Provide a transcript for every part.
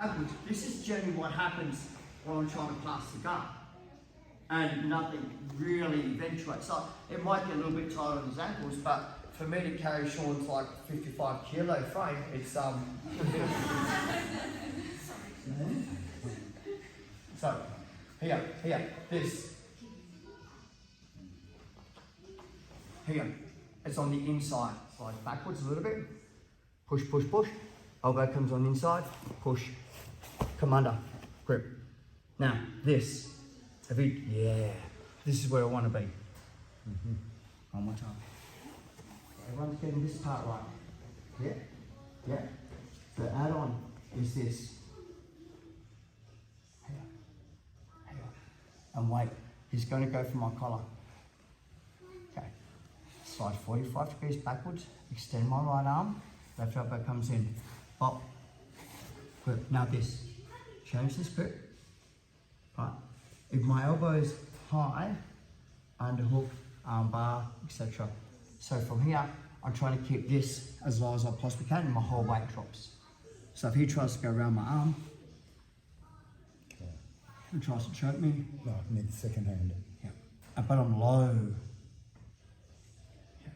backwards. This is generally what happens when I'm trying to pass the guard. And nothing really eventuates. So it might get a little bit tight on his ankles, but for me to carry Sean's like 55 kilo frame, it's So here, this. Here, it's on the inside. Slide backwards a little bit. Push, push, push. Elbow comes on the inside. Push. Come under. Grip. Now, this. Yeah. This is where I want to be. One more time. Everyone's getting this part right. Yeah. The add-on is this. Here. And wait. He's going to go for my collar. Okay. Slide 45 degrees backwards. Extend my right arm. Left elbow comes in. Pop. Grip. Now this. Change this grip. Right. If my elbow is high, underhook, arm bar, etc. So from here, I'm trying to keep this as low as I possibly can and my whole weight drops. So if he tries to go around my arm, he tries to choke me. No, I need the second hand. Yeah. But I'm low. Yeah.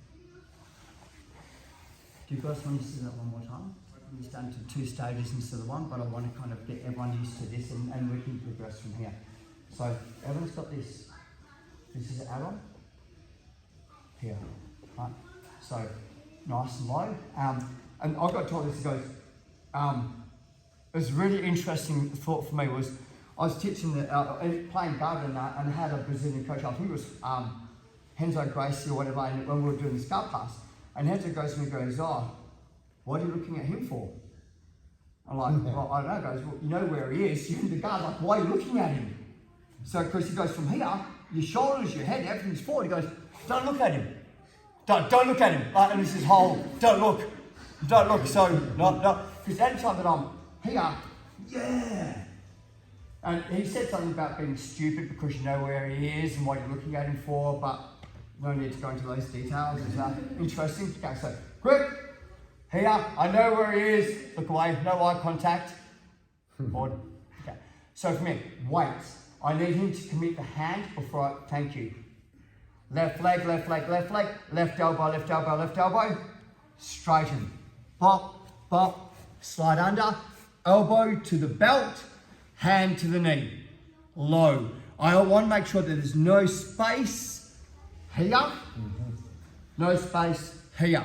Do you guys want to see that one more time? It's done to 2 stages instead of 1, but I want to kind of get everyone used to this and we can progress from here. So everyone's got this. This is an add-on. Here, right? So nice and low. And I got told this, it goes, it was a really interesting thought for me was, I was teaching, playing guard and I had a Brazilian coach, I think it was Renzo Gracie or whatever, and when we were doing the scout pass, and Renzo goes to me and goes, oh, what are you looking at him for? I'm like, well, I don't know, goes, well, you know where he is, you're in the guard, like, why are you looking at him? So of course he goes from here, your shoulders, your head, everything's forward. He goes, don't look at him. Don't look at him. And this is whole, don't look. So, no. Because any time that I'm here, yeah. And he said something about being stupid because you know where he is and what you're looking at him for, but no need to go into those details. It's interesting. Okay, so grip. Here, I know where he is. Look away, no eye contact. Forward. Okay. So for me, weights. I need him to commit the hand before I, thank you. Left leg, left leg, left leg, left elbow, left elbow, left elbow. Straighten. Pop, pop, slide under, elbow to the belt, hand to the knee. Low. I want to make sure that there's no space here, no space here.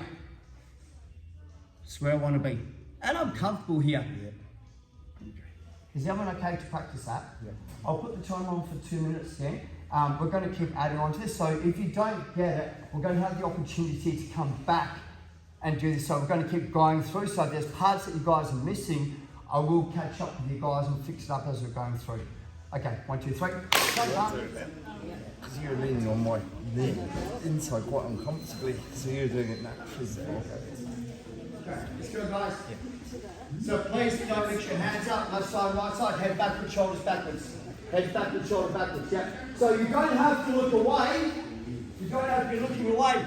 That's where I want to be. And I'm comfortable here. Is everyone okay to practice that? Yeah. I'll put the time on for 2 minutes then. We're going to keep adding on to this. So if you don't get it, we're going to have the opportunity to come back and do this. So we're going to keep going through. So if there's parts that you guys are missing, I will catch up with you guys and fix it up as we're going through. Okay, 1, 2, 3. Because you're leaning on my knee inside quite uncomfortably, so you're doing it naturally. Okay, let's go guys. Yeah. So please don't mix your hands up, left side, right side, head backwards, shoulders backwards. Head backwards, shoulder backwards, yeah. So you don't have to look away. You don't have to be looking away.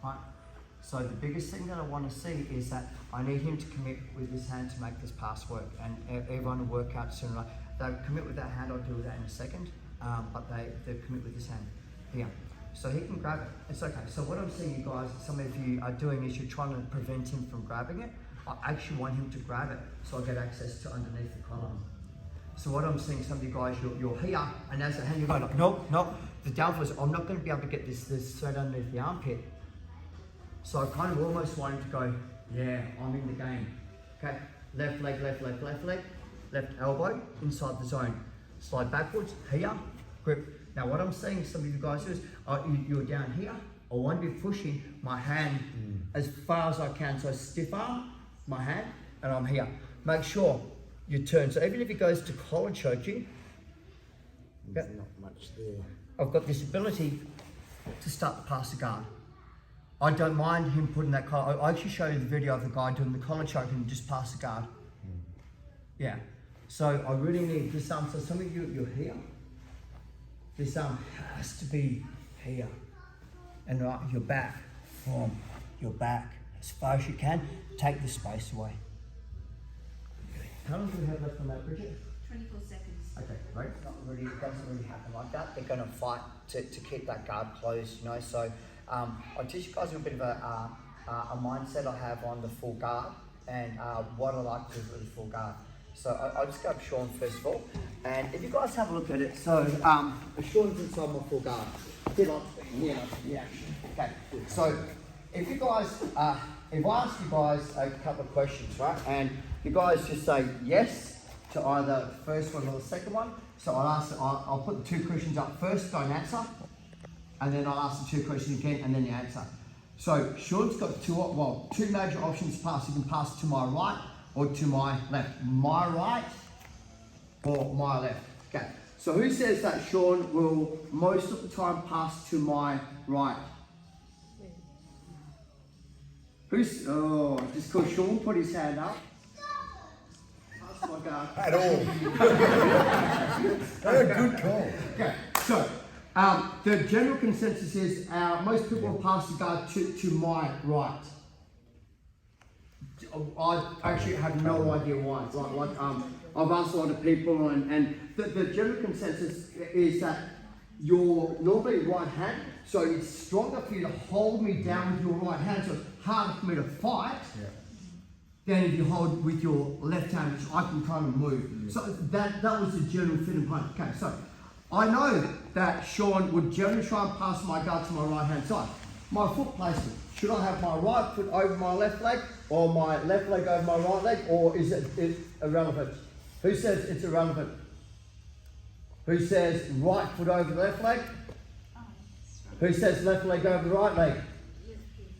Right. So the biggest thing that I want to see is that I need him to commit with his hand to make this pass work. And everyone will work out sooner. They'll commit with that hand, I'll do that in a second. But they commit with this hand. Here. So he can grab it. It's okay. So what I'm seeing you guys, some of you are doing is you're trying to prevent him from grabbing it. I actually want him to grab it so I get access to underneath the collar. So what I'm seeing, some of you guys, you're here, and as the hand you're going like, no. The downfall is I'm not going to be able to get this straight underneath the armpit. So I kind of almost want him to go, yeah, I'm in the game. Okay, left leg, left leg, left leg, left elbow inside the zone. Slide backwards, here, grip. Now what I'm seeing some of you guys do is, you're down here, I want to be pushing my hand as far as I can. So stiff arm, my hand, and I'm here. Make sure you turn. So even if he goes to collar choking, there's not much there. I've got this ability to start the pass the guard. I don't mind him putting that collar. I actually show you the video of the guy doing the collar choking and just pass the guard. Yeah. So I really need this arm. So some of you, you're here. This arm has to be here. And your back, from your back, as far as you can, take the space away. How long do we have left on that, Bridget? 24 seconds. Okay, right. It's not really, it doesn't really happen like that. They're going to fight to keep that guard closed, you know. So I'll teach you guys a bit of a mindset I have on the full guard and what I like to do with the full guard. So I'll just go up Sean first of all. And if you guys have a look at it, so Sean's inside my full guard. Yeah. Okay, so if you guys, if I ask you guys a couple of questions, right, and you guys just say yes to either the first one or the second one, so I'll put the two questions up first, don't answer, and then I'll ask the two questions again, and then you answer. So Sean's got two major options to pass. You can pass to my right or to my left. My right or my left. Okay. So who says that Sean will most of the time pass to my right? Just because Sean put his hand up. Pass my guard. At all. Good call. Okay. So the general consensus is most people will pass the guard to my right. I actually have no idea why. I've asked a lot of people, and the general consensus is that you're normally right hand, so it's stronger for you to hold me down with your right hand, so it's harder for me to fight than if you hold with your left hand, which I can kind of move. Yeah. So that was the general fitting point. Okay, so I know that Sean would generally try and pass my guard to my right hand side. My foot placement. Should I have my right foot over my left leg, or my left leg over my right leg, or is it irrelevant? Who says it's irrelevant? Who says right foot over the left leg? Who says left leg over the right leg?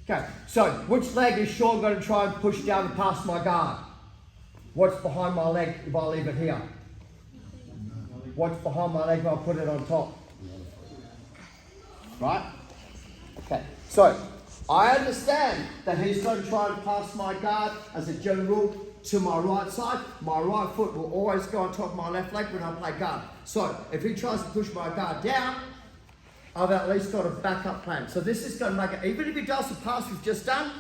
Okay, so which leg is Sean going to try and push down and pass my guard? What's behind my leg if I leave it here? What's behind my leg if I put it on top? Right? Okay, so I understand that he's going to try and pass my guard as a general rule to my right side. My right foot will always go on top of my left leg when I play guard. So if he tries to push my guard down, I've at least got a backup plan. So this is going to make it, even if he does the pass we've just done,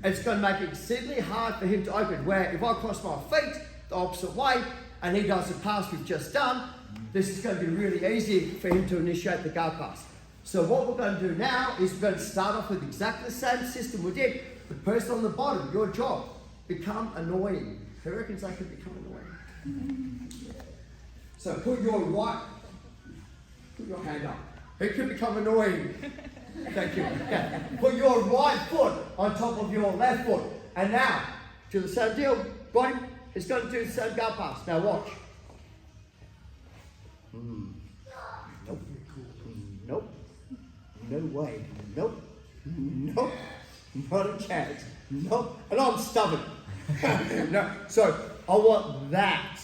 it's going to make it exceedingly hard for him to open. Where if I cross my feet the opposite way and he does the pass we've just done, this is going to be really easy for him to initiate the guard pass. So what we're going to do now is we're going to start off with exactly the same system we did. The person on the bottom, your job, become annoying. Who reckons they could become annoying? So put your hand up. Who could become annoying? Thank you. Okay. Put your right foot on top of your left foot. And now, do the same deal. Body is going to do the same guard pass. Now watch. Nope. Nope. No way. Nope. Nope. Not a chance. Nope. And I'm stubborn. No. So I want that.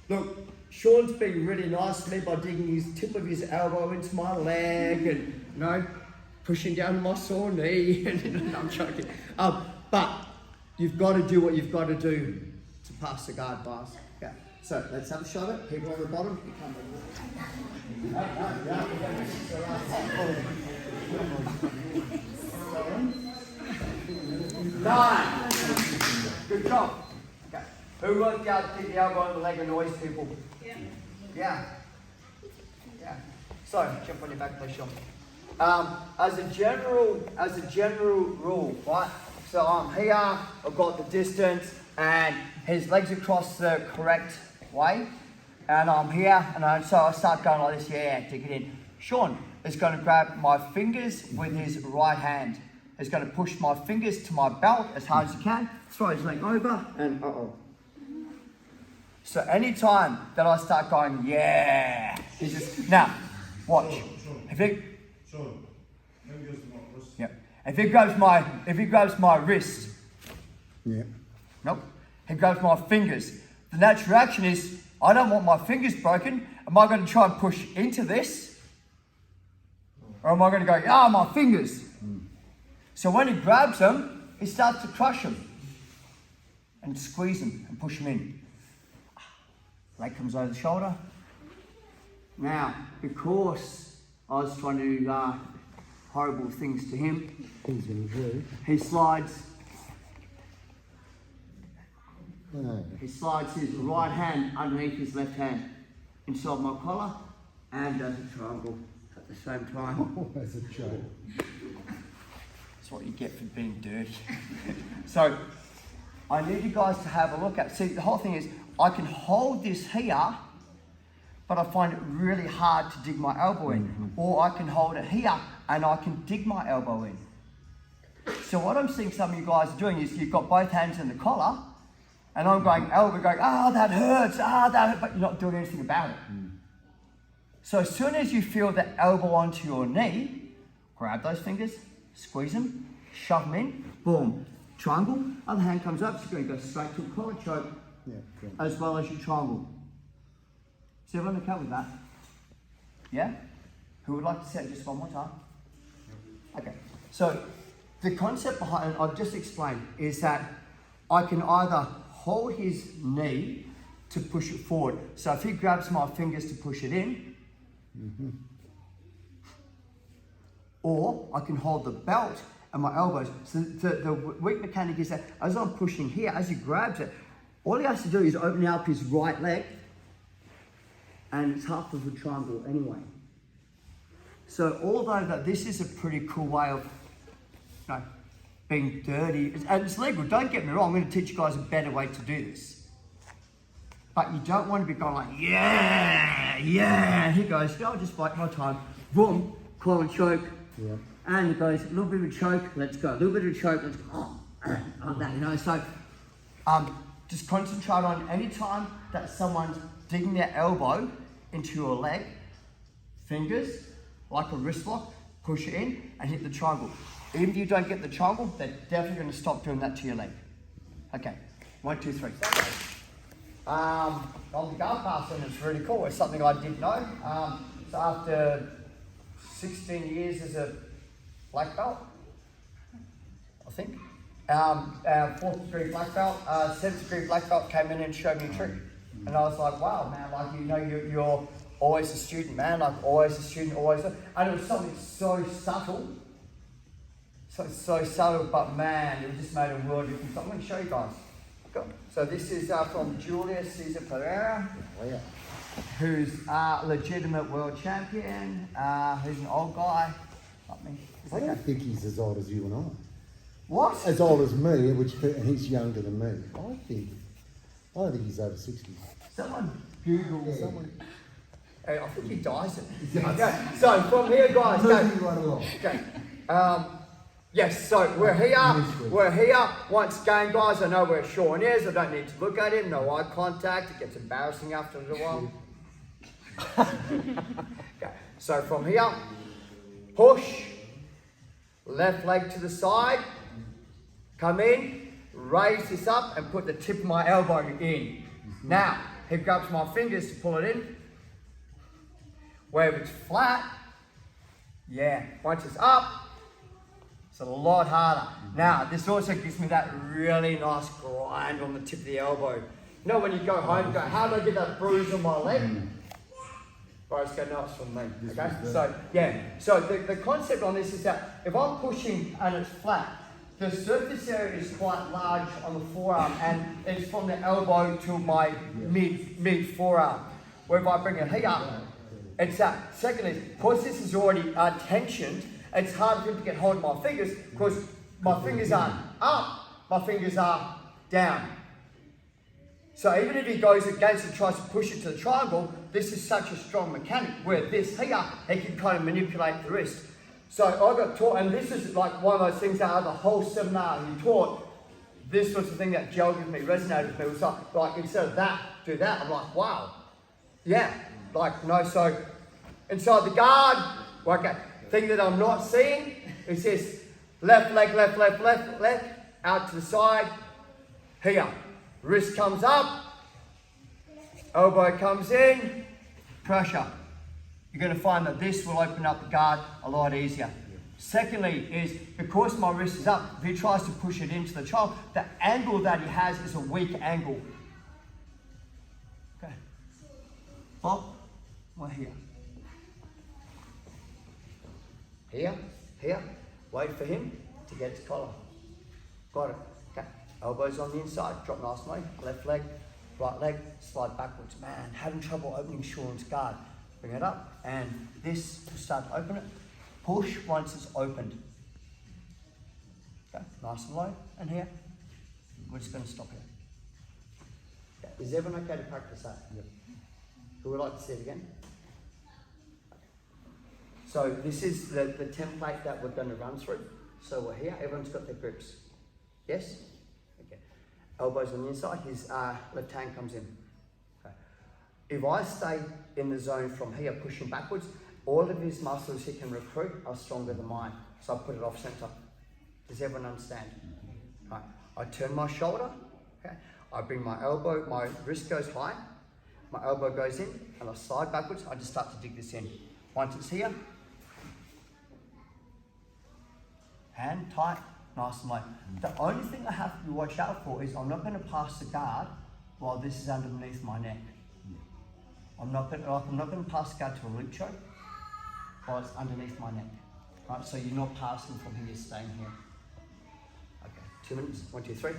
Look, Sean's being really nice to me by digging his tip of his elbow into my leg and, pushing down my sore knee. And I'm joking. But you've got to do what you've got to do to pass the guard pass. Okay. So let's have a shot at it. People on the bottom, become Nine. Good job. Okay. Who won't be able to keep the elbow on the leg annoys people? Yeah. So jump on your back, please, Sean. As a general rule, right? So I'm here. I've got the distance, and his legs across the correct way, and I'm here, and so I start going like this. Yeah, dig it in. Sean is going to grab my fingers with his right hand. He's going to push my fingers to my belt as hard as he can. Throw his leg over, and So any time that I start going, yeah, he's just now. Watch. If he grabs my wrist, nope. He grabs my fingers. The natural reaction is, I don't want my fingers broken. Am I going to try and push into this, or am I going to go, my fingers? So when he grabs them, he starts to crush them and squeeze them and push them in. Leg comes over the shoulder. Now, because I was trying to do horrible things to him, he slides No. He slides his right hand underneath his left hand inside my collar and does a triangle at the same time. Oh, that's a joke. That's what you get for being dirty. So I need you guys to have a look at. See, the whole thing is I can hold this here, but I find it really hard to dig my elbow in. Or I can hold it here and I can dig my elbow in. So what I'm seeing some of you guys are doing is you've got both hands in the collar, and I'm going elbow, going, that hurts, that hurts, but you're not doing anything about it. So as soon as you feel the elbow onto your knee, grab those fingers, squeeze them, shove them in, boom, triangle, other hand comes up, so you're going to go straight to a collar choke, as well as your triangle. Is everyone okay with that? Yeah? Who would like to say it just one more time? Okay, so the concept behind it, I've just explained, is that I can either hold his knee to push it forward. So if he grabs my fingers to push it in, or I can hold the belt and my elbows. So the weak mechanic is that as I'm pushing here, as he grabs it, all he has to do is open up his right leg, and it's half of a triangle anyway. So although that this is a pretty cool way of being dirty, and it's legal, don't get me wrong, I'm going to teach you guys a better way to do this. But you don't want to be going like, yeah, and he goes, I'll just bite my time, boom, collar choke, and he goes, a little bit of a choke, let's go, a little bit of a choke, let's go, like that, so just concentrate on any time that someone's digging their elbow into your leg, fingers, like a wrist lock, push it in and hit the triangle. Even if you don't get the triangle, they're definitely going to stop doing that to your leg. Okay, 1, 2, 3. On the guard pass, and it's really cool. It's something I didn't know. So after 16 years as a black belt, I think, 4th degree black belt, 7th degree black belt came in and showed me a trick. And I was like, wow, man, you're always a student, man, always a student, always. And it was something so subtle. So subtle, but man, it just made a world of difference. I'm going to show you guys. Go. So this is from Julius Caesar Pereira, who's a legitimate world champion, who's an old guy like me. I don't think he's as old as you and I. What? As old as me, which he's younger than me. I don't think he's over 60. Someone Google someone. Hey, I think he dies it. Okay, so from here, guys. Okay. Yes, so we're here. Once again, guys, I know where Sean is. I don't need to look at him. No eye contact. It gets embarrassing after a little while. Okay, so from here, push, left leg to the side, come in, raise this up and put the tip of my elbow in. Now, he grabs my fingers to pull it in. Where if it's flat, once it's up, it's a lot harder. Now, this also gives me that really nice grind on the tip of the elbow. You know when you go home, you go, how do I get that bruise on my leg? Guys, go, no, it's from me. Okay, so the concept on this is that if I'm pushing and it's flat, the surface area is quite large on the forearm, and it's from the elbow to my mid forearm. Where if I bring it here, it's that. Secondly, because this is already tensioned, it's hard for him to get hold of my fingers because my fingers aren't up, my fingers are down. So even if he goes against and tries to push it to the triangle, this is such a strong mechanic where this here, he can kind of manipulate the wrist. So I got taught, and this is like one of those things that out of the whole seminar he taught, this was the thing that gelled with me, resonated with me. It was like instead of that, do that. I'm like, wow. Yeah, so inside the guard, thing that I'm not seeing is this left leg, out to the side, here. Wrist comes up, elbow comes in, pressure. You're going to find that this will open up the guard a lot easier. Secondly is, because my wrist is up, if he tries to push it into the child, the angle that he has is a weak angle. Okay. Well, we're here. Here, wait for him to get his collar. Got it. Okay. Elbows on the inside, drop nice and low. Left leg, right leg, slide backwards. Man, having trouble opening Sean's guard. Bring it up, and this will start to open it. Push once it's opened. Okay, nice and low, and here. We're just going to stop here. Okay. Is everyone okay to practice that? Yep. Who would like to see it again? So this is the template that we're going to run through. So we're here, everyone's got their grips. Yes? Okay. Elbows on the inside, his left hand comes in. Okay. If I stay in the zone from here, pushing backwards, all of his muscles he can recruit are stronger than mine. So I put it off center. Does everyone understand? Right. I turn my shoulder, okay. I bring my elbow, my wrist goes high, my elbow goes in, and I slide backwards. I just start to dig this in. Once it's here, hand tight, nice and low. The only thing I have to watch out for is I'm not going to pass the guard while this is underneath my neck. I'm not going to pass the guard to a loop choke while it's underneath my neck. Right, so you're not passing from here, you're staying here. Okay, 2 minutes, 1, 2, 3.